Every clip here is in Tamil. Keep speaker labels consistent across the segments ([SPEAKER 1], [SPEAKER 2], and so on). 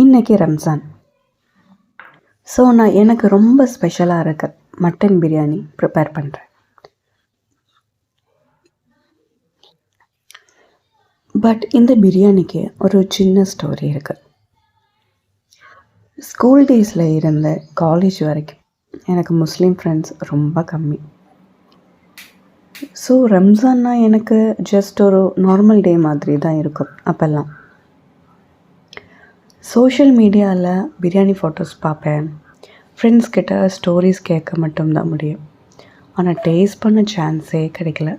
[SPEAKER 1] இன்றைக்கி ரம்ஜான். ஸோ நான் எனக்கு ரொம்ப ஸ்பெஷலாக இருக்க மட்டன் பிரியாணி ப்ரிப்பேர் பண்ணுறேன். பட் இந்த பிரியாணிக்கு ஒரு சின்ன ஸ்டோரி இருக்குது. ஸ்கூல் டேஸில் இருந்த காலேஜ் வரைக்கும் எனக்கு முஸ்லீம் ஃப்ரெண்ட்ஸ் ரொம்ப கம்மி. ஸோ ரம்ஜான்னா எனக்கு ஜஸ்ட் ஒரு நார்மல் டே மாதிரி தான் இருக்கும். அப்போல்லாம் சோஷியல் மீடியாவில் பிரியாணி ஃபோட்டோஸ் பார்ப்பேன். ஃப்ரெண்ட்ஸ் கிட்ட ஸ்டோரிஸ் கேட்க மட்டும்தான் முடியும். ஆனால் டேஸ்ட் பண்ண சான்ஸே கிடைக்கல.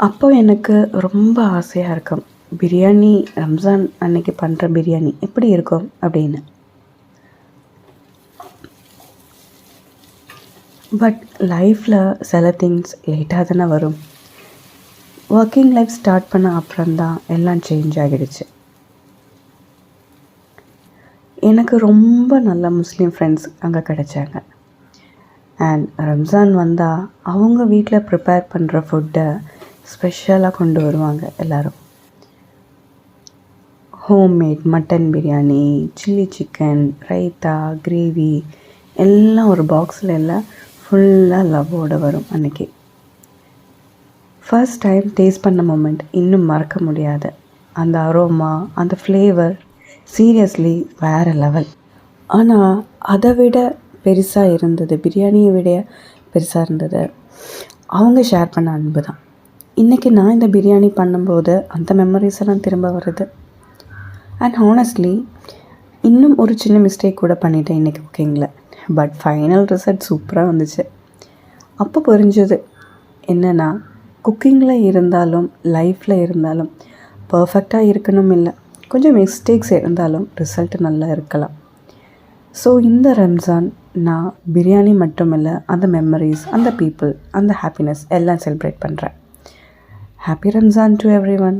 [SPEAKER 1] அப்போ எனக்கு ரொம்ப ஆசையாக இருக்கும், பிரியாணி ரம்ஜான் அன்னைக்கு பண்ணுற பிரியாணி எப்படி இருக்கும் அப்படின்னு. பட் லைஃப்பில் சில திங்ஸ் லேட்டாக தானே வரும். ஒர்க்கிங் லைஃப் ஸ்டார்ட் பண்ண அப்புறம்தான் எல்லாம் சேஞ்ச் ஆகிடுச்சு. எனக்கு ரொம்ப நல்ல முஸ்லீம் ஃப்ரெண்ட்ஸ் அங்கே கிடைச்சாங்க. அண்ட் ரம்ஜான் வந்தால் அவங்க வீட்டில் ப்ரிப்பேர் பண்ணுற ஃபுட்டை ஸ்பெஷலாக கொண்டு வருவாங்க எல்லோரும். Homemade mutton biryani, chilli chicken, raita, gravy எல்லாம் ஒரு பாக்ஸில் எல்லாம் ஃபுல்லாக லவ்வோடு வரும். அன்றைக்கி ஃபர்ஸ்ட் டைம் டேஸ்ட் பண்ண மொமெண்ட் இன்னும் மறக்க முடியாது. அந்த அரோமா, அந்த ஃப்ளேவர் சீரியஸ்லி வேறு லெவல். ஆனால் அதை விட பெருசாக இருந்தது, பிரியாணியை விட பெருசாக இருந்தது அவங்க ஷேர் பண்ண அன்பு தான். இன்றைக்கி நான் இந்த பிரியாணி பண்ணும்போது அந்த மெமரிஸ் எல்லாம் திரும்ப வருது. அண்ட் ஹானஸ்ட்லி இன்னும் ஒரு சின்ன மிஸ்டேக் கூட பண்ணிட்டேன் இன்றைக்கி குக்கிங்கில். பட் ஃபைனல் ரிசல்ட் சூப்பராக வந்துச்சு. அப்போ புரிஞ்சது என்னென்னா, குக்கிங்கில் இருந்தாலும் லைஃப்பில் இருந்தாலும் பர்ஃபெக்டாக இருக்கணும் இல்லை, கொஞ்சம் மிஸ்டேக்ஸ் இருந்தாலும் ரிசல்ட் நல்லா இருக்கலாம். ஸோ இந்த ரம்ஜான் நான் பிரியாணி மட்டும் இல்லை, அந்த மெமரிஸ், அந்த பீப்புள், அந்த ஹாப்பினஸ் எல்லாம் செலிப்ரேட் பண்ணுறேன். Happy Ramzan to every one.